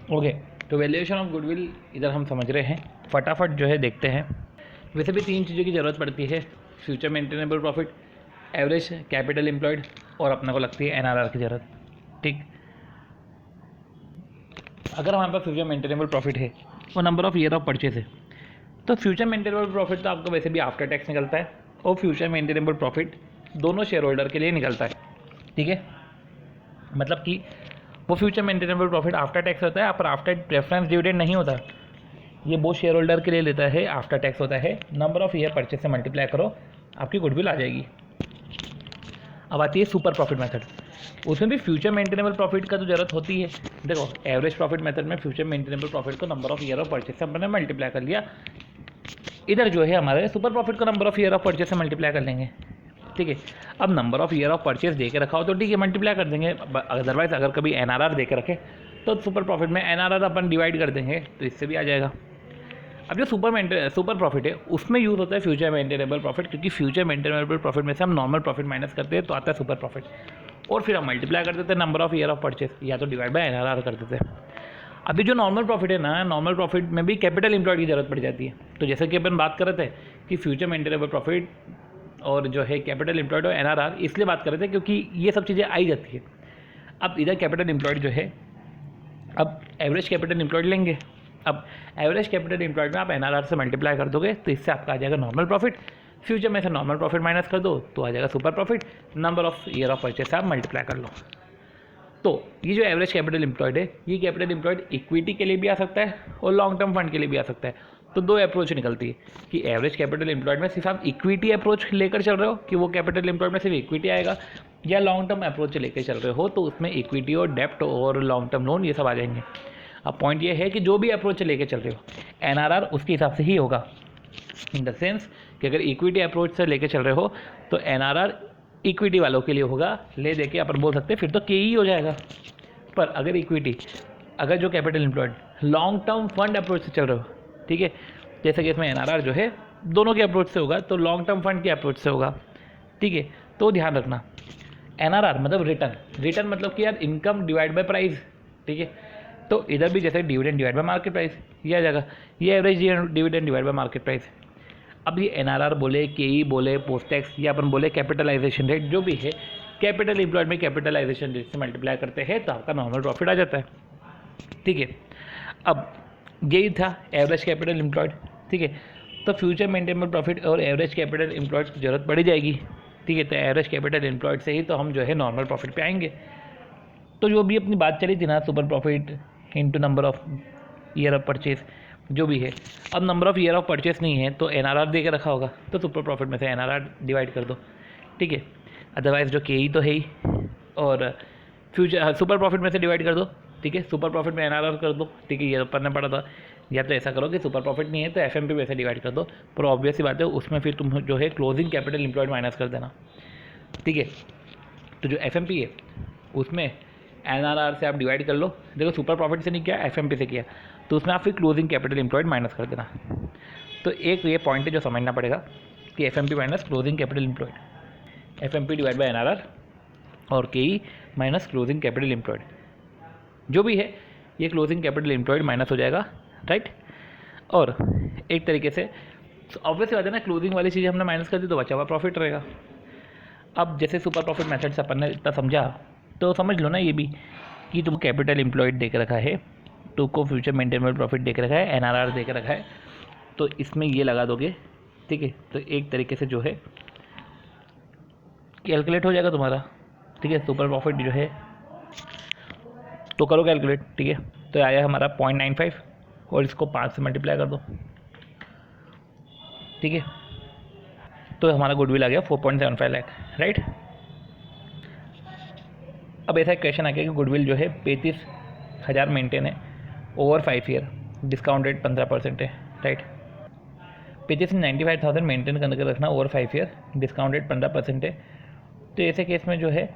Okay, तो valuation of goodwill इधर हम समझ रहे हैं, फटाफट जो है देखते हैं। वैसे भी 3 चीज़ों की ज़रूरत पड़ती है, future maintainable profit, average capital employed और अपने को लगती है एनआरआर की ज़रूरत। ठीक, अगर हमारे पास फ्यूचर मेंटेनेबल प्रॉफिट है और number of year of purchase है, तो फ्यूचर मेंटेनेबल प्रॉफिट तो आपको वैसे भी आफ्टर टैक्स निकलता है और फ्यूचर मेंटेनेबल प्रॉफिट दोनों शेयर होल्डर के लिए निकलता है। ठीक है, मतलब कि वो future maintainable profit after tax होता है, पर आफ्टर प्रेफरेंस डिविडेंड नहीं होता। ये वो शेयर होल्डर के लिए लेता है, आफ्टर टैक्स होता है। नंबर ऑफ ईयर परचेज से मल्टीप्लाई करो, आपकी गुडविल आ जाएगी। अब आती है सुपर प्रॉफिट मेथड, उसमें भी फ्यूचर मेंटेनेबल प्रॉफिट का तो जरूरत होती है। देखो, एवरेज प्रॉफिट मेथड में फ्यूचर मेंटेनेबल प्रॉफिट को number of year of purchase से हमने मल्टीप्लाई कर लिया। इधर जो है हमारे सुपर प्रॉफिट को number of year of purchase से मल्टीप्लाई कर लेंगे। ठीक है, अब number of year of purchase दे के रखा हो तो ठीक है, मल्टीप्लाई कर देंगे। अदरवाइज अगर कभी एनआरआर दे के रखे तो सुपर प्रॉफिट में एनआरआर अपन डिवाइड कर देंगे, तो इससे भी आ जाएगा। अब जो सुपर प्रॉफिट है उसमें यूज़ होता है फ्यूचर मेंटेनेबल प्रॉफिट, क्योंकि फ्यूचर मेंटेनेबल प्रॉफिट में से हम नॉर्मल प्रॉफिट माइनस करते हैं तो आता है सुपर प्रॉफिट, और फिर हम मल्टीप्लाई कर देते हैं number of year of purchase, या तो डिवाइड बाय एनआरआर कर देते हैं। अभी जो नॉर्मल प्रॉफिट है ना, नॉर्मल प्रॉफिट में भी कैपिटल एम्प्लॉयड की जरूरत पड़ जाती है। तो जैसे कि अपन बात कर रहे थे कि फ्यूचर मेंटेनेबल प्रॉफिट और जो है कैपिटल एम्प्लॉयड और एनआरआर, इसलिए बात कर रहे थे क्योंकि ये सब चीज़ें आई जाती है। अब इधर कैपिटल एम्प्लॉयड जो है, अब एवरेज कैपिटल एम्प्लॉयड लेंगे। अब एवरेज कैपिटल एम्प्लॉयड में आप एनआरआर से मल्टीप्लाई कर दोगे तो इससे आपका आ जाएगा नॉर्मल प्रॉफिट। फ्यूचर में से नॉर्मल प्रॉफिट माइनस कर दो तो आ जाएगा super profit. Number of year of purchase से आप मल्टीप्लाई कर लो। तो ये जो एवरेज कैपिटल एम्प्लॉयड है, ये कैपिटल एम्प्लॉयड इक्विटी के लिए भी आ सकता है और लॉन्ग टर्म फंड के लिए भी आ सकता है। तो दो अप्रोच निकलती है कि एवरेज कैपिटल एम्प्लॉयड में सिर्फ आप इक्विटी अप्रोच लेकर चल रहे हो कि वो कैपिटल एम्प्लॉयड में सिर्फ इक्विटी आएगा, या लॉन्ग टर्म अप्रोच लेकर चल रहे हो तो उसमें इक्विटी और डेप्ट और लॉन्ग टर्म लोन ये सब आ जाएंगे। अब पॉइंट ये है कि जो भी अप्रोच लेके चल रहे हो, एनआरआर उसके हिसाब से ही होगा। इन द सेंस कि अगर इक्विटी अप्रोच से लेके चल रहे हो तो एनआरआर इक्विटी वालों के लिए होगा, ले दे के अपन बोल सकते हैं फिर तो के ही हो जाएगा। पर अगर इक्विटी, अगर जो capital employed long term fund approach से चल रहे हो, ठीक है, जैसे कि इसमें एनआरआर जो है दोनों के अप्रोच से होगा तो लॉन्ग टर्म फंड के अप्रोच से होगा। ठीक है, तो ध्यान रखना, एनआरआर मतलब रिटर्न मतलब कि यार इनकम डिवाइड बाय प्राइस। ठीक है, तो इधर भी जैसे dividend divide by market price ये आ जाएगा, ये average dividend divide by market price. अब ये एनआरआर बोले, केई बोले, पोस्ट टैक्स, या अपन बोले कैपिटलाइजेशन रेट, जो भी है कैपिटल एम्प्लॉयड में कैपिटलाइजेशन रेट से मल्टीप्लाई करते हैं तो आपका नॉर्मल प्रॉफिट आ जाता है। ठीक है, अब यही था एवरेज कैपिटल एम्प्लॉयड। ठीक है, तो फ्यूचर मेंटेनेबल प्रॉफिट और एवरेज कैपिटल एम्प्लॉयड की जरूरत पड़ी जाएगी। ठीक है, तो एवरेज कैपिटल एम्प्लॉयड से ही तो हम जो है नॉर्मल प्रॉफिट पे आएंगे। तो जो भी अपनी बात चली थी ना, super profit into number of year of purchase, जो भी है। अब number of year of purchase नहीं है तो एनआरआर दे के रखा होगा तो सुपर प्रॉफिट में से एनआरआर डिवाइड कर दो। ठीक है, अदरवाइज जो के ही तो है ही, और फ्यूचर सुपर प्रॉफिट में से डिवाइड कर दो। ठीक है, सुपर प्रॉफिट में एनआरआर कर दो। ठीक है, ये पढ़ना पड़ा था। या तो ऐसा करो कि सुपर प्रॉफिट नहीं है तो एफएमपी में से डिवाइड कर दो, पर ऑब्वियस सी बात है उसमें फिर तुम जो है क्लोजिंग कैपिटल एम्प्लॉयड माइनस कर देना। ठीक है, तो जो एफएमपी है उसमें एनआरआर से आप डिवाइड कर लो। देखो, सुपर प्रॉफिट से नहीं किया, एफएमपी से किया, तो उसमें आप फिर क्लोजिंग कैपिटल एम्प्लॉयड माइनस कर देना। तो एक ये पॉइंट है जो समझना पड़ेगा कि FMP minus closing capital employed, FMP divide by NRR और केई माइनस क्लोजिंग कैपिटल एम्प्लॉयड, जो भी है ये क्लोजिंग कैपिटल एम्प्लॉयड माइनस हो जाएगा। राइट, और एक तरीके से ऑब्वियस बात है ना, क्लोजिंग वाली चीज़ें हमने माइनस कर दी तो बचा हुआ प्रॉफिट रहेगा। अब जैसे सुपर प्रॉफिट मेथड से अपन ने इतना समझा तो समझ लो ना ये भी कि तुमको कैपिटल एम्प्लॉयड दे के रखा है, तुमको फ्यूचर मेंटेनेबल प्रॉफिट दे के रखा है, एनआरआर दे के रखा है, तो इसमें ये लगा दोगे। ठीक है, तो एक तरीके से जो है कैलकुलेट हो जाएगा तुम्हारा। ठीक है, सुपर प्रॉफिट जो है तो करो कैलकुलेट। ठीक है, तो आया हमारा 0.95 और इसको 5 से मल्टीप्लाई कर दो। ठीक है, तो हमारा गुडविल आ गया 4.75 लाख। राइट, अब ऐसा एक क्वेश्चन आ गया कि गुडविल जो है 35,000 मेंटेन है ओवर 5 ईयर, डिस्काउंट रेट 15% है। राइट, 35 से 95,000 मेंटेन करके रखना ओवर 5 ईयर, डिस्काउंट रेट 15% है। तो ऐसे केस में जो है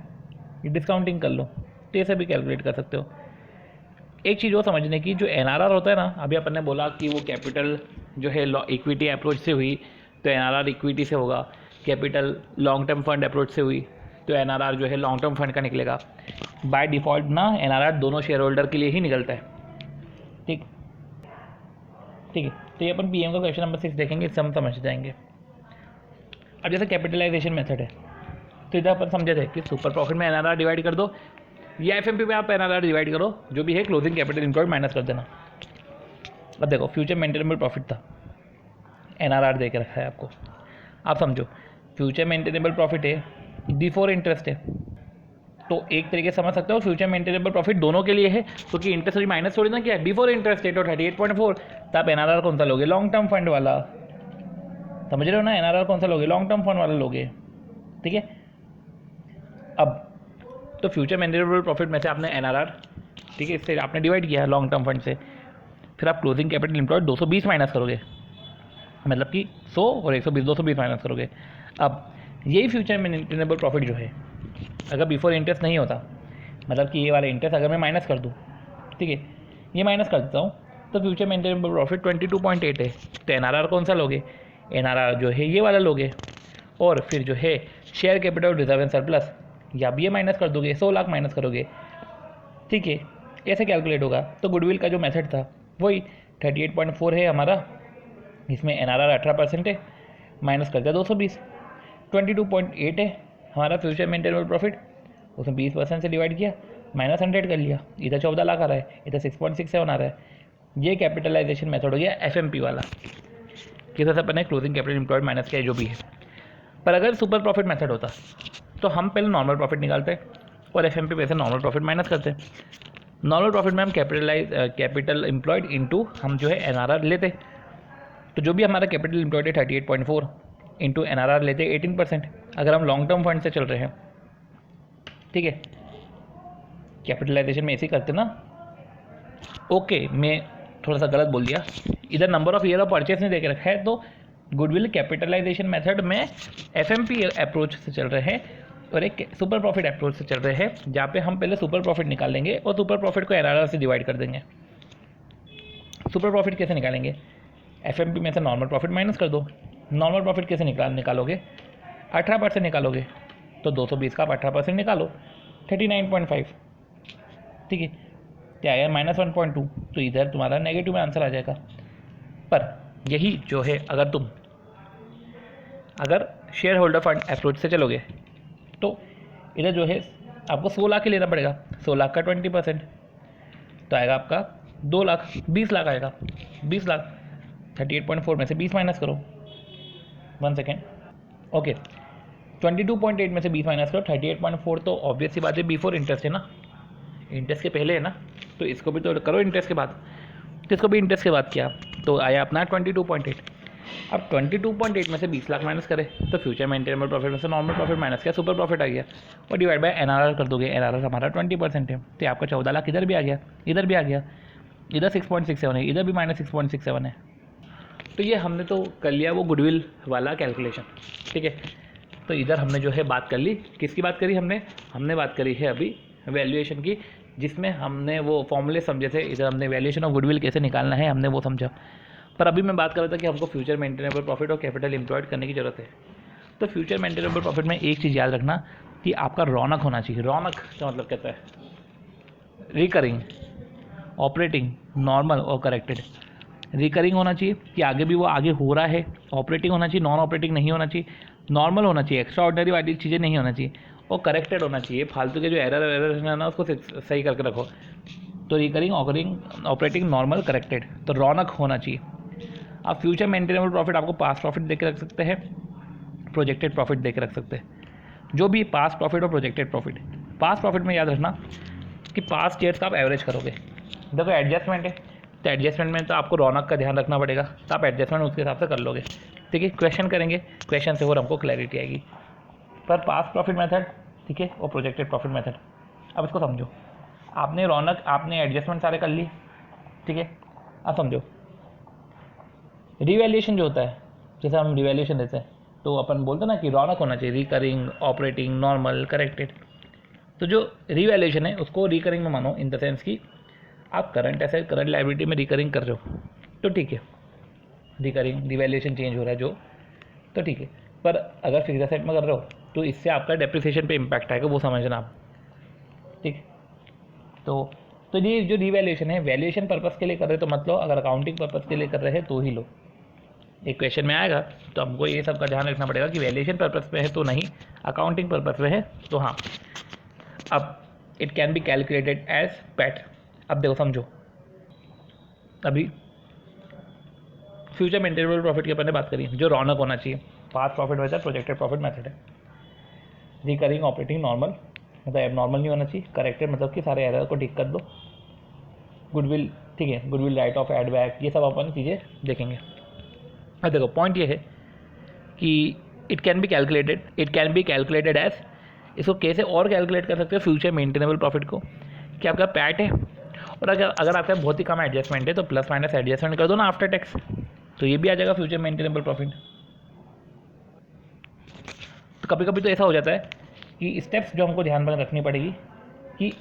डिस्काउंटिंग कर लो, तो ऐसे भी कैलकुलेट कर सकते हो। एक चीज़ वो समझने की, जो एनआरआर होता है ना, अभी अपन ने बोला कि वो कैपिटल जो है इक्विटी अप्रोच से हुई तो एनआरआर इक्विटी से होगा, capital long term fund approach से हुई तो एनआरआर जो है लॉन्ग टर्म फंड का निकलेगा। बाय डिफ़ॉल्ट ना एनआरआर दोनों शेयर होल्डर के लिए ही निकलता है। ठीक ठीक है। तो ये अपन पीएम का क्वेश्चन नंबर 6 देखेंगे, इससे हम समझ जाएंगे। अब जैसे कैपिटलाइजेशन मेथड है, तो इधर अपन समझे थे कि सुपर प्रॉफिट में एनआरआर डिवाइड कर दो, या एफएमपी में आप एनआरआर डिवाइड करो, जो भी है क्लोजिंग कैपिटल एम्प्लॉयड माइनस कर देना। अब देखो फ्यूचर मेंटेनेबल प्रॉफिट था, एनआरआर दे के रखा है आपको। आप समझो फ्यूचर मेंटेनेबल प्रॉफिट है बिफोर इंटरेस्ट है, तो एक तरीके से समझ सकते हो फ्यूचर मेंटेनेबल प्रॉफिट दोनों के लिए है, क्योंकि इंटरेस्ट अभी माइनस थोड़ी ना किया है, बिफोर इंटरेस्ट है तो 38.4। तो आप एनआरआर कौन सा लोगे? लॉन्ग टर्म फंड वाला, समझ रहे हो ना? एनआरआर कौन सा लोगे? लॉन्ग टर्म फंड वाला लोगे, ठीक है। अब तो फ्यूचर मेंटेनेबल प्रॉफिट में से आपने एनआरआर, ठीक है, इससे आपने डिवाइड किया है लॉन्ग टर्म फंड से, फिर आप क्लोजिंग कैपिटल एम्प्लॉयड 220 माइनस करोगे, मतलब कि 100 और 120, 220 माइनस करोगे। अब यही फ्यूचर मेंटेनेबल प्रॉफिट जो है, अगर बिफोर इंटरेस्ट नहीं होता, मतलब कि ये वाला इंटरेस्ट अगर मैं माइनस कर दूँ, ठीक है, ये माइनस कर देता हूँ, तो फ्यूचर मेंटेनेबल प्रॉफिट 22.8 है। तो एनआरआर कौन सा लोगे? एनआरआर जो है ये वाला लोगे, और फिर जो है share capital reserve and surplus, या भी ये माइनस कर दोगे, 100 लाख माइनस करोगे, ठीक है। ऐसे कैलकुलेट होगा। तो गुडविल का जो मेथड था वही 38.4 है हमारा, इसमें एनआरआर 18% है, माइनस कर दिया 220, 22.8 है हमारा फ्यूचर मेंटेनेबल प्रॉफिट, उसमें 20% से डिवाइड किया, माइनस 100 कर लिया, इधर 14 लाख आ रहा है, इधर 6.67 आ रहा है। ये कैपिटलाइजेशन मेथड हो गया एफएमपी वाला, किस तरह से अपन ने क्लोजिंग कैपिटल एम्प्लॉयड माइनस किया जो भी है। पर अगर सुपर प्रॉफिट मेथड होता तो हम पहले नॉर्मल प्रॉफिट निकालते और एफएमपी पे से नॉर्मल प्रॉफिट माइनस करते। नॉर्मल प्रॉफिट में हम कैपिटल एम्प्लॉयड इंटू हम जो है एनआरआर लेते, तो जो भी हमारा कैपिटल एम्प्लॉयड है 38.4 इंटू एनआरआर लेते 18%, अगर हम लॉन्ग टर्म फंड से चल रहे हैं, ठीक है। कैपिटलाइजेशन में ऐसे ही करते ना, ओके, मैं थोड़ा सा गलत बोल दिया, इधर number of year of purchase नहीं दे के रखा है, तो गुडविल कैपिटलाइजेशन मेथड में एफएमपी अप्रोच से चल रहे हैं और एक सुपर प्रॉफिट अप्रोच से चल रहे हैं, जहाँ पे हम पहले सुपर प्रॉफिट निकाल लेंगे और सुपर प्रॉफिट को एनआरआर से डिवाइड कर देंगे। सुपर प्रॉफिट कैसे निकालेंगे? एफएमपी में से नॉर्मल प्रॉफिट माइनस कर दो। नॉर्मल प्रॉफिट कैसे निकालोगे? 18% निकालोगे, तो 220 का आप 18% निकालो, 39.5, ठीक है, क्या आया? -1.2, तो इधर तुम्हारा नेगेटिव में आंसर आ जाएगा। पर यही जो है, अगर शेयर होल्डर फंड अप्रोच से चलोगे, तो इधर जो है आपको 100 लाख ही लेना पड़ेगा, 100 लाख का 20%, तो आएगा आपका 2 लाख, 20 लाख आएगा, 20 लाख 38.4 में से 20 माइनस करो, 1 सेकेंड, ओके, 22.8 में से 20 माइनस करो, 38.4, तो ऑब्वियस सी बात है बिफोर इंटरेस्ट है ना, इंटरेस्ट के पहले है ना, तो इसको भी तो करो इंटरेस्ट के बाद, तो इसको भी इंटरेस्ट के बाद किया, तो आया अपना 22.8। अब 22.8 में से 20 लाख माइनस करें, तो फ्यूचर मेंटेनेबल प्रॉफिट में से नॉर्मल प्रॉफिट माइनस किया, सुपर प्रॉफिट आ गया, और डिवाइड बाय एनआरआर कर दोगे, एनआरआर हमारा 20% है, तो आपका 14 लाख इधर भी आ गया, इधर भी आ गया, इधर 6.67 है, इधर भी -6.67 है। तो ये हमने तो कर लिया वो गुडविल वाला कैलकुलेशन, ठीक है। तो इधर हमने जो है बात कर ली, किसकी बात करी हमने बात करी है अभी वैल्यूएशन की, जिसमें हमने वो फॉर्मूले समझे थे। इधर हमने वैल्यूएशन ऑफ गुडविल कैसे निकालना है हमने वो समझा। पर अभी मैं बात कर रहा था कि हमको फ्यूचर मेंटेनेबल प्रॉफिट और कैपिटल एम्प्लॉयड करने की ज़रूरत है। तो फ्यूचर मेंटेनेबल प्रॉफिट में एक चीज़ याद रखना कि आपका रौनक होना चाहिए। रौनक का मतलब कहता है रिकरिंग, ऑपरेटिंग, नॉर्मल और करेक्टेड। रिकरिंग होना चाहिए कि आगे भी वो आगे हो रहा है, ऑपरेटिंग होना चाहिए, नॉन ऑपरेटिंग नहीं होना चाहिए, नॉर्मल होना चाहिए, एक्स्ट्रा ऑर्डिनरी वाली चीज़ें नहीं होना चाहिए, और करेक्टेड होना चाहिए। फालतू के जो एरर है ना उसको सही करके रखो। तो रिकरिंग, ऑपरेटिंग, नॉर्मल, करेक्टेड, तो रौनक होना चाहिए। आप फ्यूचर मेंटेनेबल प्रॉफिट आपको पास्ट प्रॉफिट देके रख सकते हैं, प्रोजेक्टेड प्रॉफिट देके रख सकते हैं, जो भी पास्ट प्रॉफिट और प्रोजेक्टेड प्रॉफिट। पास्ट प्रॉफिट में याद रखना कि पास्ट ईयर्स का आप एवरेज करोगे। देखो एडजस्टमेंट है, तो एडजस्टमेंट में तो आपको रौनक का ध्यान रखना पड़ेगा, तो आप एडजस्टमेंट उसके हिसाब से कर लोगे, ठीक है। क्वेश्चन करेंगे, क्वेश्चन से और हमको क्लैरिटी आएगी। पर पास्ट प्रॉफिट मेथड, ठीक है, और प्रोजेक्टेड प्रॉफिट मेथड, अब इसको समझो। आपने रौनक, आपने एडजस्टमेंट सारे कर ली, ठीक है। अब समझो रिवैल्यूएशन जो होता है, जैसे हम रिवैल्यूएशन देते हैं तो अपन बोलते हैं ना कि रौनक होना चाहिए, रिकरिंग, ऑपरेटिंग, नॉर्मल, करेक्टेड। तो जो रिवैल्यूएशन है उसको रिकरिंग में मानो, इन द सेंस कि आप करंट एसेट, करंट लायबिलिटी में रिकरिंग कर रहे हो, तो ठीक है, रिकरिंग रिवैल्यूएशन चेंज हो रहा है जो, तो ठीक है। पर अगर फिक्स एसेट में कर रहे हो तो इससे आपका डेप्रिसिएशन पे इम्पैक्ट आएगा, वो समझना आप, ठीक। तो तो ये जो रिवैल्यूएशन है वैल्यूएशन पर्पस के लिए कर रहे तो मत लो, अगर अकाउंटिंग पर्पस के लिए कर रहे हैं तो ही लो। एक क्वेश्चन में आएगा तो हमको ये सब का ध्यान रखना पड़ेगा कि वैल्यूएशन पर्पस पे है तो नहीं, अकाउंटिंग पर्पस पे है तो हाँ। अब it can be calculated as PAT. अब देखो समझो, अभी फ्यूचर मेंटेनेबल प्रॉफिट के ऊपर ने बात करी, जो रौनक होना चाहिए, past profit method, projected profit method है। रिकरिंग, ऑपरेटिंग, नॉर्मल, मतलब एब नॉर्मल नहीं होना चाहिए। करेक्टेड मतलब कि सारे एरर को ठीक कर दो। गुडविल, ठीक है, goodwill, write off, add back, ये सब अपन चीज़ें देखेंगे। अब देखो पॉइंट ये है कि it can be calculated as, इसको कैसे और कैलकुलेट कर सकते हो फ्यूचर मेंटेनेबल प्रॉफिट को, कि आपका पैट है और अगर आपका बहुत ही कम एडजस्टमेंट है तो प्लस माइनस एडजस्टमेंट कर दो ना आफ्टर टैक्स, तो ये भी आ जाएगा फ्यूचर मेंटेनेबल प्रॉफिट। तो कभी कभी तो ऐसा हो जाता है कि स्टेप्स जो हमको ध्यान में रखनी पड़ेगी कि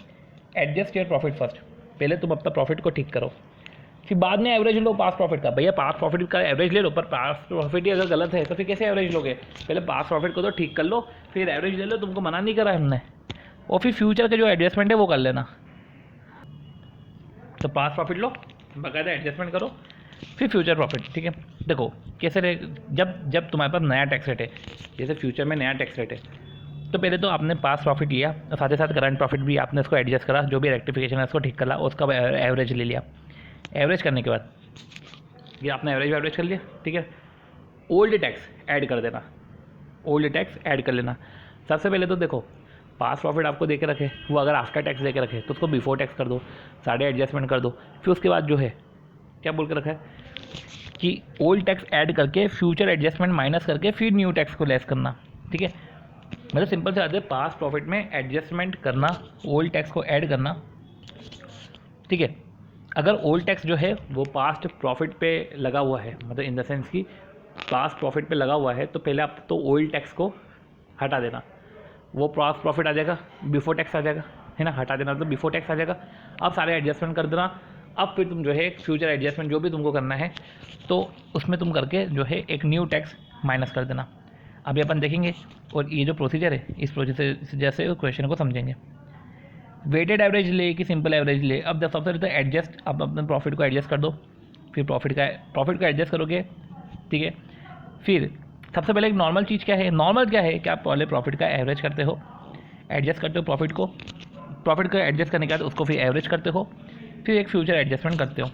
एडजस्ट योर प्रॉफिट फर्स्ट, पहले तुम अपना प्रॉफिट को ठीक करो, फिर बाद में एवरेज लो पास प्रॉफिट का। भैया पास प्रॉफिट का एवरेज ले लो, पर पास प्रॉफिट ही अगर गलत है तो फिर कैसे एवरेज लोगे? पहले पास प्रॉफिट को तो ठीक कर लो, फिर एवरेज ले लो, तुमको मना नहीं करा हमने। और फिर फ्यूचर का जो एडजस्टमेंट है वो कर लेना। तो पास प्रॉफिट लो, बाकायदा एडजस्टमेंट करो, फिर फ्यूचर प्रॉफिट। ठीक है, देखो कैसे रहे, जब तुम्हारे पास नया टैक्स रेट है, जैसे फ्यूचर में नया टैक्स रेट है, तो पहले तो आपने पास प्रॉफिट लिया और साथ ही साथ करंट प्रॉफिट भी आपने उसको एडजस्ट करा, जो भी रेक्टिफिकेशन है उसको ठीक करा, उसका एवरेज ले लिया। एवरेज करने के बाद ये आपने एवरेज कर लिया। ठीक है, ओल्ड टैक्स ऐड कर देना, ओल्ड टैक्स ऐड कर लेना। सबसे पहले तो देखो पास प्रॉफिट आपको दे के रखे, वो अगर आफ्टर टैक्स दे के रखे तो उसको बिफोर टैक्स कर दो, सारे एडजस्टमेंट कर दो। फिर उसके बाद जो है क्या बोल के रखा है कि ओल्ड टैक्स ऐड करके फ्यूचर एडजस्टमेंट माइनस करके फिर न्यू टैक्स को लेस करना। ठीक है, मतलब सिंपल से आते हैं, पास प्रॉफिट में एडजस्टमेंट करना, ओल्ड टैक्स को ऐड करना। ठीक है, अगर ओल्ड टैक्स जो है वो पास्ट प्रॉफिट पे लगा हुआ है, मतलब इन द सेंस कि पास्ट प्रॉफिट पे लगा हुआ है, तो पहले आप तो ओल्ड टैक्स को हटा देना, वो पास्ट प्रॉफिट आ जाएगा, बिफोर टैक्स आ जाएगा, है ना। हटा देना तो बिफोर टैक्स आ जाएगा। अब सारे एडजस्टमेंट कर देना। अब फिर तुम जो है फ्यूचर एडजस्टमेंट जो भी तुमको करना है तो उसमें तुम करके जो है एक न्यू टैक्स माइनस कर देना। अभी अपन देखेंगे और ये जो प्रोसीजर है इस प्रोसीजर जैसे क्वेश्चन को समझेंगे। वेटेड एवरेज ले कि सिंपल एवरेज ले, अब सबसे पहले तो एडजस्ट, अब अपने प्रॉफिट को एडजस्ट कर दो, फिर प्रॉफिट को एडजस्ट करोगे। ठीक है, फिर सबसे पहले एक नॉर्मल चीज़ क्या है, नॉर्मल क्या है कि आप पहले प्रॉफिट का एवरेज करते हो, एडजस्ट करते हो प्रॉफिट को एडजस्ट करने के बाद उसको फिर एवरेज करते हो, फिर एक फ्यूचर एडजस्टमेंट करते हो।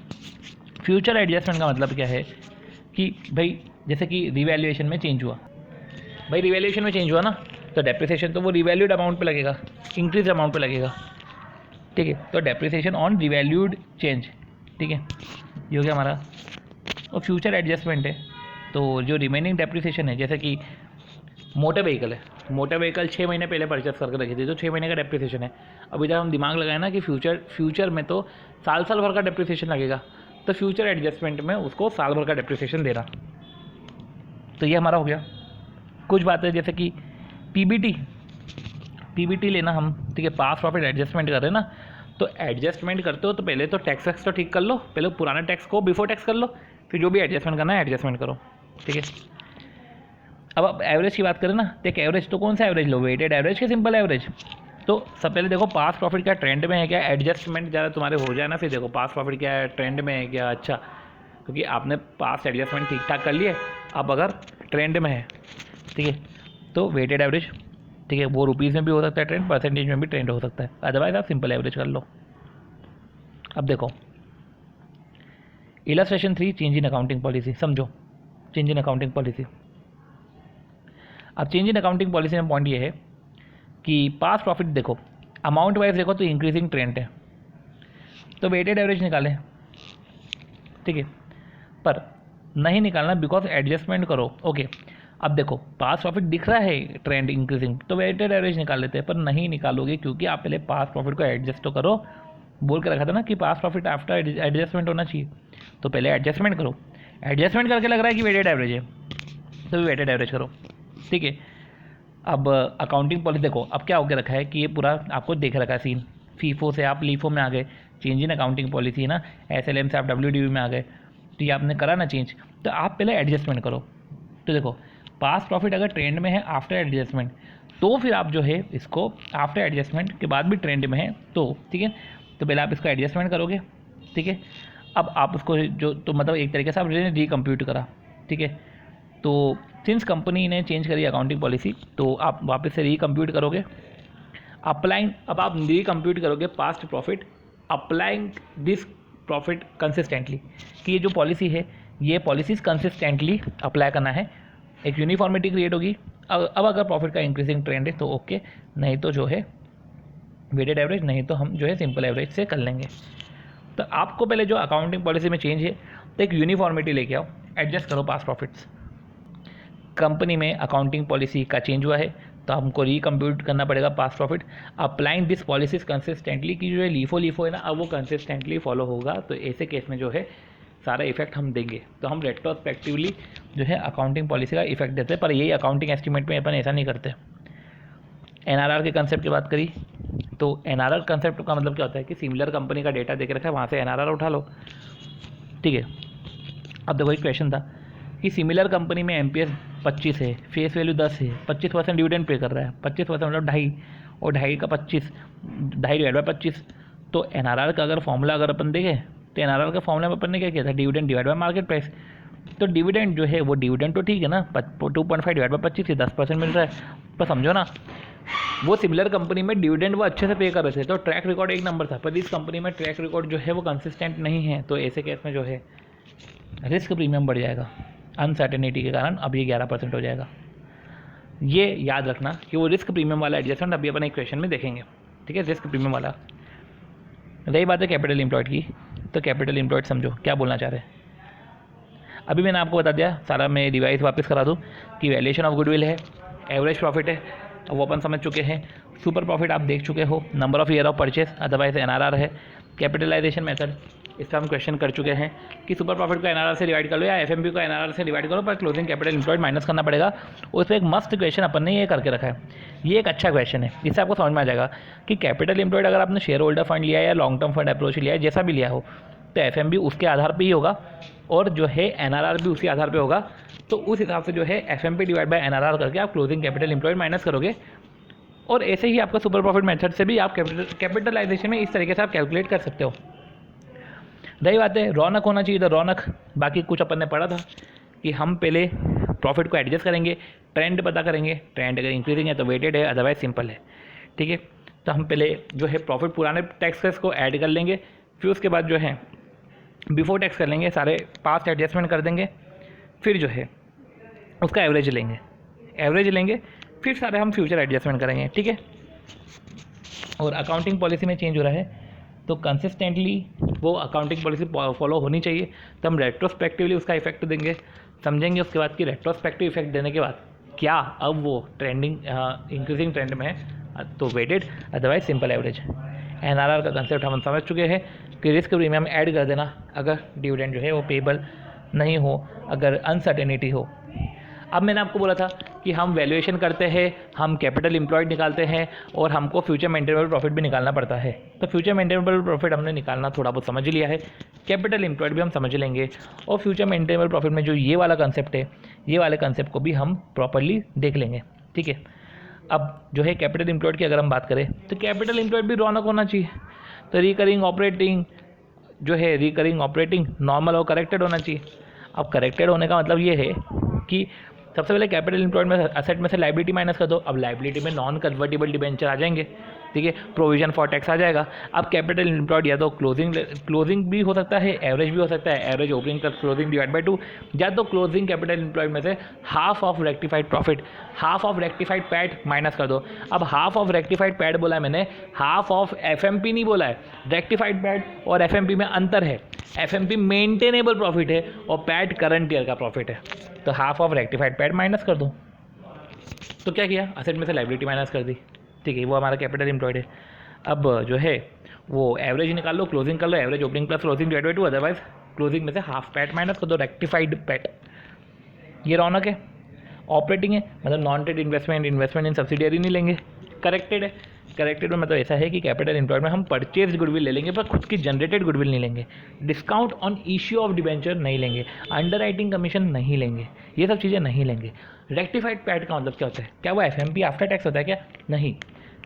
फ्यूचर एडजस्टमेंट का मतलब क्या है कि भाई जैसे कि रिवैल्यूएशन में चेंज हुआ, भाई रिवैल्यूएशन में चेंज हुआ ना, तो डेप्रिसिएशन तो वो रिवैल्यूड अमाउंट पे लगेगा, इंक्रीज अमाउंट पे लगेगा। ठीक है, तो डेप्रिसिएशन ऑन रिवैल्यूड चेंज। ठीक है, ये हो गया हमारा। और फ्यूचर एडजस्टमेंट है तो जो रिमेनिंग डेप्रिसिएशन है, जैसे कि मोटर व्हीकल है, मोटर व्हीकल 6 महीने पहले परचेस करके रखी थी तो 6 महीने का डेप्रिसिएशन है। अब इधर हम दिमाग लगाए ना कि फ्यूचर में तो साल भर का डेप्रिसिएशन लगेगा, तो फ्यूचर एडजस्टमेंट में उसको साल भर का डेप्रिसिएशन देना। तो ये हमारा हो गया। कुछ बातें जैसे कि पीबीटी लेना हम, ठीक है, पास प्रॉफिट एडजस्टमेंट कर रहे हैं ना, तो एडजस्टमेंट करते हो तो पहले तो टैक्स तो ठीक कर लो, पहले पुराने टैक्स को बिफोर टैक्स कर लो, फिर जो भी एडजस्टमेंट करना है एडजस्टमेंट करो। ठीक है, अब एवरेज की बात करें ना, तो एक एवरेज तो कौन सा एवरेज लो, वेटेड एवरेज के सिंपल एवरेज। तो सब पहले देखो पास प्रॉफिट क्या ट्रेंड में है क्या, एडजस्टमेंट ज़्यादा तुम्हारे हो जाए ना, फिर देखो पास प्रॉफिट क्या है, ट्रेंड में है क्या। अच्छा, क्योंकि आपने पास एडजस्टमेंट ठीक ठाक कर लिए, अब अगर ट्रेंड में है, ठीक है, तो वेटेड एवरेज, ठीक है, वो रुपीज़ में भी हो सकता है ट्रेंड, परसेंटेज में भी ट्रेंड हो सकता है, अदरवाइज आप सिंपल एवरेज कर लो। अब देखो illustration 3, change in accounting policy. समझो चेंज इन अकाउंटिंग पॉलिसी। अब चेंज इन अकाउंटिंग पॉलिसी में पॉइंट ये है कि पास प्रॉफिट देखो अमाउंट वाइज देखो तो इंक्रीजिंग ट्रेंड है, तो वेटेड एवरेज निकालें। ठीक है, पर नहीं निकालना बिकॉज एडजस्टमेंट करो। ओके, अब देखो पास प्रॉफिट दिख रहा है ट्रेंड इंक्रीजिंग, तो वेटेड एवरेज निकाल लेते हैं, पर नहीं निकालोगे क्योंकि आप पहले पास प्रॉफिट को एडजस्ट तो करो। बोल के रखा था ना कि पास प्रॉफिट आफ्टर एडजस्टमेंट होना चाहिए, तो पहले एडजस्टमेंट करो। एडजस्टमेंट करके लग रहा है कि वेटेड एवरेज है, तो वेटेड एवरेज करो। ठीक है, अब अकाउंटिंग पॉलिसी देखो, अब क्या होकर रखा है कि ये पूरा आपको देख रखा है सीन, फीफो से आप लीफो में आ गए, चेंज इन अकाउंटिंग पॉलिसी है ना, SLM से आप WDV में आ गए, तो ये आपने करा ना चेंज, तो आप पहले एडजस्टमेंट करो। तो देखो पास प्रॉफिट अगर ट्रेंड में है आफ्टर एडजस्टमेंट, तो फिर आप जो है इसको आफ्टर एडजस्टमेंट के बाद भी ट्रेंड में है तो ठीक है, तो पहले आप इसको एडजस्टमेंट करोगे, ठीक है। अब आप उसको जो तो मतलब एक तरीके से आप रिकम्प्यूट करा, ठीक है। तो सिंस कंपनी ने चेंज करी अकाउंटिंग पॉलिसी, तो आप वापस से रिकम्प्यूट करोगे अप्लाइंग। अब आप रिकम्प्यूट करोगे past profit applying this profit consistently, कि ये जो पॉलिसी है ये पॉलिसीज कंसिस्टेंटली अप्लाई करना है, एक यूनिफॉर्मिटी क्रिएट होगी। अब अगर प्रॉफिट का इंक्रीजिंग ट्रेंड है तो ओके, नहीं तो जो है वेटेड एवरेज, नहीं तो हम जो है सिंपल एवरेज से कर लेंगे। तो आपको पहले जो अकाउंटिंग पॉलिसी में चेंज है तो एक यूनिफॉर्मिटी लेके आओ, एडजस्ट करो पास्ट प्रॉफिट्स। कंपनी में अकाउंटिंग पॉलिसी का चेंज हुआ है तो हमको रिकम्प्यूट करना पड़ेगा past profit applying this policies consistently, कि जो है लीफो है ना, अब वो कंसिस्टेंटली फॉलो होगा। तो ऐसे केस में जो है सारा इफेक्ट हम देंगे। तो हम रेट्रोस्पेक्टिवली जो है अकाउंटिंग पॉलिसी का इफेक्ट देते हैं, पर यही अकाउंटिंग एस्टिमेट में अपन ऐसा नहीं करते। एनआरआर के कंसेप्ट की बात करी तो एनआरआर कंसेप्ट का मतलब क्या होता है कि सिमिलर कंपनी का डेटा देके रखा है, वहाँ से एनआरआर उठा लो, ठीक है। अब देखो एक क्वेश्चन था कि सिमिलर कंपनी में एमपीएस 25 है, फेस वैल्यू 10 है, 25% डिविडेंड पे कर रहा है, 25% मतलब 2.5, और 2.5 का 25, 2.5 डिवाइड बाई 25। तो एनआरआर का अगर फॉर्मूला अगर अपन देखें तो एनआरआर का फॉर्मूला में अपन ने क्या किया था, dividend divide by market price. तो डिविडेंड जो है वो डिविडेंड तो ठीक है ना, 2.5 डिवाइड बाई 25 से 10% मिल रहा है। पर समझो ना, वो सिमिलर कंपनी में डिविडेंड वो अच्छे से पे कर रहे थे, तो ट्रैक रिकॉर्ड एक नंबर था। पर इस कंपनी में ट्रैक रिकॉर्ड जो है वो कंसिस्टेंट नहीं है। तो ऐसे केस में जो है रिस्क प्रीमियम बढ़ जाएगा, अनसर्टेनिटी के कारण अब ये 11% हो जाएगा। ये याद रखना कि वो रिस्क प्रीमियम वाला एडजस्टमेंट अभी अपन एक क्वेश्चन में देखेंगे, ठीक है। रिस्क प्रीमियम वाला। रही बात है कैपिटल एम्प्लॉयड की, तो कैपिटल एम्प्लॉयड समझो क्या बोलना चाह रहे हैं। अभी मैंने आपको बता दिया, सारा मैं रिवाइज वापस करा दूँ कि वैल्यूएशन ऑफ गुडविल है, एवरेज प्रॉफिट है, वो अपन समझ चुके हैं। सुपर प्रॉफिट आप देख चुके हो, number of year of purchase otherwise NRR है। कैपिटलाइजेशन मेथड इस पर हम क्वेश्चन कर चुके हैं कि सुपर प्रॉफिट को एनआरआर से डिवाइड कर लो या एफएमपी को एनआरआर से डिवाइड करो, पर क्लोजिंग कैपिटल एम्प्लॉयड माइनस करना पड़ेगा। उस पर एक मस्त क्वेश्चन अपन ने ये करके रखा है, ये एक अच्छा क्वेश्चन है। इससे आपको समझ में आ जाएगा कि कैपिटल एम्प्लॉयड अगर आपने शेयर होल्डर फंड लिया है या लॉन्ग टर्म फंड अप्रोच लिया है, जैसा भी लिया हो, तो एफएमपी उसके आधार पर ही होगा और जो है एनआरआर भी उसी आधार पर होगा। तो उस हिसाब से जो है एफएमपी डिवाइड बाय एनआरआर करके आप क्लोजिंग कैपिटल एम्प्लॉयड माइनस करोगे। और ऐसे ही आपका सुपर प्रॉफिट मेथड से भी आप कैपिटलाइजेशन में इस तरीके से आप कैलकुलेट कर सकते हो। रही बात है रौनक होना चाहिए, तो रौनक बाकी कुछ अपन ने पढ़ा था कि हम पहले प्रॉफिट को एडजस्ट करेंगे, ट्रेंड पता करेंगे, ट्रेंड अगर इंक्रीजिंग है तो वेटेड है, अदरवाइज सिंपल है, ठीक है। तो हम पहले जो है प्रॉफिट पुराने टैक्सेस को ऐड कर लेंगे, फिर उसके बाद जो है बिफोर टैक्स कर लेंगे, सारे पास्ट एडजस्टमेंट कर देंगे, फिर जो है उसका एवरेज लेंगे, फिर सारे हम फ्यूचर एडजस्टमेंट करेंगे, ठीक है। और अकाउंटिंग पॉलिसी में चेंज हो रहा है तो कंसिस्टेंटली वो अकाउंटिंग पॉलिसी फॉलो होनी चाहिए। तो हम रेट्रोस्पेक्टिवली उसका इफेक्ट देंगे, समझेंगे उसके बाद कि रेट्रोस्पेक्टिव इफेक्ट देने के बाद क्या अब वो ट्रेंडिंग इंक्रीजिंग ट्रेंड में है तो weighted otherwise simple average. NRR का कंसेप्ट हम समझ चुके हैं कि रिस्क प्रीमियम ऐड कर देना अगर डिविडेंड जो है वो पेबल नहीं हो, अगर अनसर्टेनिटी हो। अब मैंने आपको बोला था कि हम वैल्यूएशन करते हैं, हम कैपिटल एम्प्लॉयड निकालते हैं और हमको फ्यूचर मेंटेनेबल प्रॉफिट भी निकालना पड़ता है। तो फ्यूचर मेंटेनेबल प्रॉफिट हमने निकालना थोड़ा बहुत समझ लिया है, कैपिटल एम्प्लॉयड भी हम समझ लेंगे, और फ्यूचर मेंटेनेबल प्रॉफिट में जो ये वाला कंसेप्ट है, ये वाले कंसेप्ट को भी हम प्रॉपरली देख लेंगे, ठीक है। अब जो है कैपिटल एम्प्लॉयड की अगर हम बात करें तो कैपिटल एम्प्लॉयड भी रौनक होना चाहिए। तो रिकरिंग ऑपरेटिंग नॉर्मल और करेक्टेड होना चाहिए। अब करेक्टेड होने का मतलब ये है कि सबसे पहले कैपिटल एम्प्लॉयड में असेट में से लाइबिलिटी माइनस कर दो। अब लाइबिलिटी में नॉन कन्वर्टिबल डिबेंचर आ जाएंगे, ठीक है, प्रोविजन फॉर टैक्स आ जाएगा। अब कैपिटल एम्प्लॉयड या तो क्लोजिंग भी हो सकता है, एवरेज भी हो सकता है, average opening plus closing divide by 2, या तो क्लोजिंग कैपिटल एम्प्लॉयड में से half of rectified profit, half of rectified PAT minus कर दो। अब हाफ ऑफ रेक्टिफाइड पैट बोला है मैंने, हाफ ऑफ एफएमपी नहीं बोला है। रेक्टिफाइड पैट और एफएमपी में अंतर है, एफएमपी मेंटेनेबल प्रॉफिट है और पैट करंट ईयर का प्रॉफिट है। तो half of rectified PAT minus कर दो। तो क्या किया, असेट में से लाइबिलिटी माइनस कर दी, ठीक है, वो हमारा कैपिटल एम्प्लॉयड है। अब जो है वो एवरेज निकाल लो, क्लोजिंग कर लो, average opening plus closing divide by 2, otherwise closing में से हाफ पैट माइनस कर दो, रेक्टिफाइड पैट। ये रौनक है। ऑपरेटिंग है मतलब नॉन ट्रेड इन्वेस्टमेंट इन सब्सिडियरी नहीं लेंगे। करेक्टेड है, करेक्टेड में मतलब ऐसा है कि कैपिटल एम्प्लॉयड में हम परचेज गुडविल ले लेंगे पर खुद की जनरेटेड गुडविल नहीं लेंगे। Discount on issue of debenture नहीं लेंगे, अंडर राइटिंग कमीशन नहीं लेंगे, ये सब चीज़ें नहीं लेंगे। रेक्टिफाइड पैट का मतलब क्या होता है, क्या वो एफएमपी आफ्टर टैक्स होता है क्या? नहीं,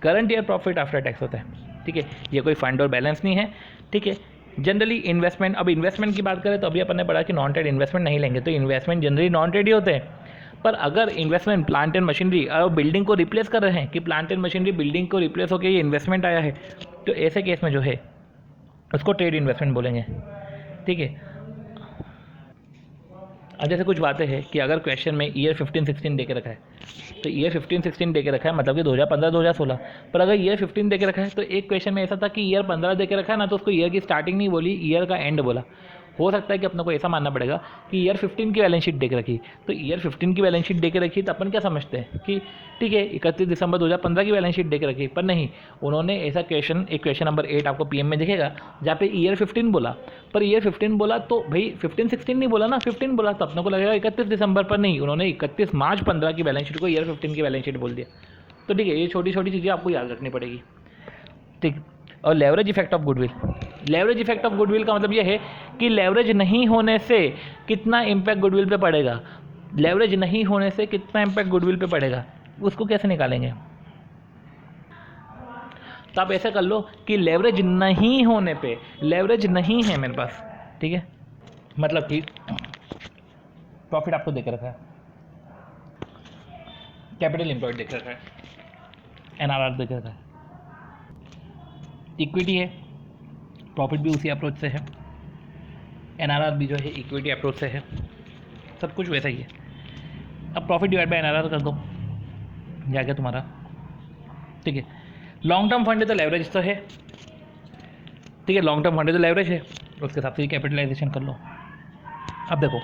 current year profit after tax होता है। ठीक है, ये कोई फंड और बैलेंस नहीं है, ठीक है। जनरली इन्वेस्टमेंट, अब इन्वेस्टमेंट की बात करें तो अभी अपन ने पढ़ा कि नॉन ट्रेड इन्वेस्टमेंट नहीं लेंगे, तो इन्वेस्टमेंट जनरली नॉन ट्रेड ही होते हैं। पर अगर इन्वेस्टमेंट प्लांट एंड मशीनरी और बिल्डिंग को रिप्लेस कर रहे हैं कि प्लांट एंड मशीनरी बिल्डिंग को रिप्लेस होकर ये इन्वेस्टमेंट आया है, तो ऐसे केस में जो है उसको ट्रेड इन्वेस्टमेंट बोलेंगे, ठीक है। अब जैसे कुछ बातें हैं कि अगर क्वेश्चन में ईयर 15-16 दे के रखा है, तो ईयर 15-16 दे के रखा है मतलब कि 2015-2016, पर अगर ईयर 15 दे के रखा है तो एक क्वेश्चन में ऐसा था कि ईयर 15 दे के रखा है ना, तो उसको ईयर की स्टार्टिंग नहीं बोली, ईयर का एंड बोला। हो सकता है कि अपने को ऐसा मानना पड़ेगा कि ईयर 15 की बैलेंस शीट दे के रखी, तो ईयर 15 की बैलेंस शीट दे के रखी तो अपन क्या समझते हैं कि ठीक है 31 दिसंबर 2015 की बैलेंस शीट दे के रखी, पर नहीं, उन्होंने ऐसा क्वेश्चन, एक क्वेश्चन नंबर 8 आपको पीएम में दिखेगा जहाँ पे ईयर 15 बोला, पर ईयर 15 बोला तो भाई 15-16 नहीं बोला ना, 15 बोला, तो अपने को लगेगा 31 दिसंबर पर, नहीं, उन्होंने 31 मार्च 15 की बैलेंस शीट को ईयर 15 की बैलेंस शीट बोल दिया। तो ठीक है, ये छोटी छोटी चीज़ें आपको याद रखनी पड़ेगी, ठीक। और leverage effect of goodwill, leverage effect of goodwill का मतलब ये है कि लेवरेज नहीं होने से कितना इम्पैक्ट गुडविल पे पड़ेगा, लेवरेज नहीं होने से कितना इम्पैक्ट गुडविल पे पड़ेगा, उसको कैसे निकालेंगे। तो आप ऐसा कर लो कि लेवरेज नहीं होने पे, लेवरेज नहीं है मेरे पास, ठीक है, मतलब कि प्रॉफिट आपको देकर रखा है, कैपिटल एम्प्लॉयड देकर रखा है, एनआरआर देकर रखा है, इक्विटी है, प्रॉफिट भी उसी अप्रोच से है, एनआरआर भी जो है इक्विटी अप्रोच से है, सब कुछ वैसा ही है। अब प्रॉफिट डिवाइड बाय एनआरआर कर दो, जाके तुम्हारा, ठीक है। लॉन्ग टर्म फंड है तो लेवरेज तो है, ठीक है, लॉन्ग टर्म फंड है तो लेवरेज है, उसके हिसाब से कैपिटलाइजेशन कर लो। अब देखो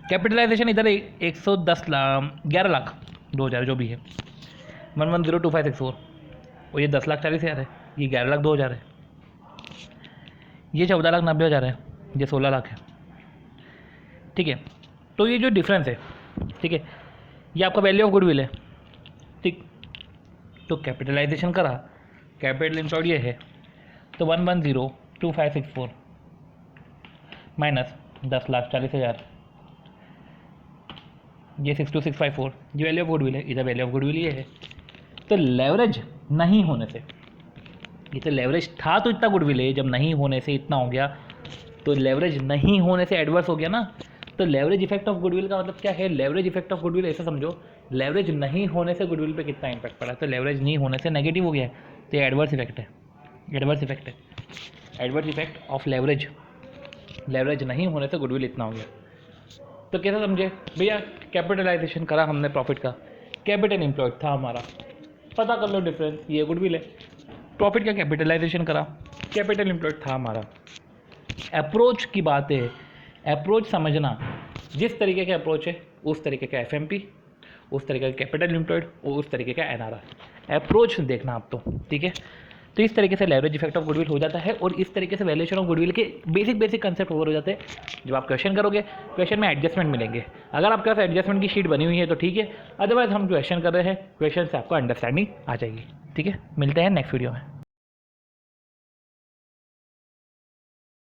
कैपिटलाइजेशन इधर 110 लाख 11 लाख 2000 जो भी है, 110256 और ये 10,40,000 है, ये 11,02,000 है, ये 14,90,000 है, ये 16 लाख है, ठीक है। तो ये जो डिफरेंस है, ठीक है, ये आपका वैल्यू ऑफ गुडविल है, ठीक। तो कैपिटलाइजेशन करा, कैपिटल एम्प्लॉयड ये है, तो 1102564 माइनस 10,40,000, ये 62,654, ये वैल्यू ऑफ गुडविल है, इधर वैल्यू ऑफ गुडविल ये है। तो लेवरेज नहीं होने से, ये तो लेवरेज था तो इतना गुडविल है, जब नहीं होने से इतना हो गया, तो लेवरेज नहीं होने से एडवर्स हो गया ना। तो लेवरेज इफेक्ट ऑफ गुडविल का मतलब क्या है, लेवरेज इफेक्ट ऑफ गुडविल ऐसा समझो, लेवरेज नहीं होने से गुडविल पे कितना इंपैक्ट पड़ा, तो लेवरेज नहीं होने से नेगेटिव हो गया है, तो ये एडवर्स इफेक्ट है, एडवर्स इफेक्ट है, adverse effect of leverage, leverage नहीं होने से गुडविल इतना हो गया। तो कैसा समझे भैया, कैपिटलाइजेशन करा हमने प्रॉफिट का, कैपिटल एम्प्लॉयड था हमारा, पता कर लो डिफरेंस, ये गुडविल है। प्रॉफिट का कैपिटलाइजेशन करा, कैपिटल एम्प्लॉयड था हमारा। अप्रोच की बात है, अप्रोच समझना, जिस तरीके का अप्रोच है उस तरीके का एफएमपी, उस तरीके का कैपिटल एम्प्लॉयड और उस तरीके का एनआरआर, अप्रोच देखना आप तो, ठीक है। तो इस तरीके से लेवरेज इफेक्ट ऑफ गुडविल हो जाता है, और इस तरीके से वैल्यूएशन ऑफ गुडविल के बेसिक कंसेप्ट ओवर हो जाते हैं। जब आप क्वेश्चन करोगे, क्वेश्चन में एडजस्टमेंट मिलेंगे, अगर आपके पास एडजस्टमेंट की शीट बनी हुई है तो ठीक है, अदरवाइज हम क्वेश्चन कर रहे हैं, क्वेश्चन से आपको अंडरस्टैंडिंग आ जाएगी, ठीक है। मिलते हैं नेक्स्ट वीडियो में।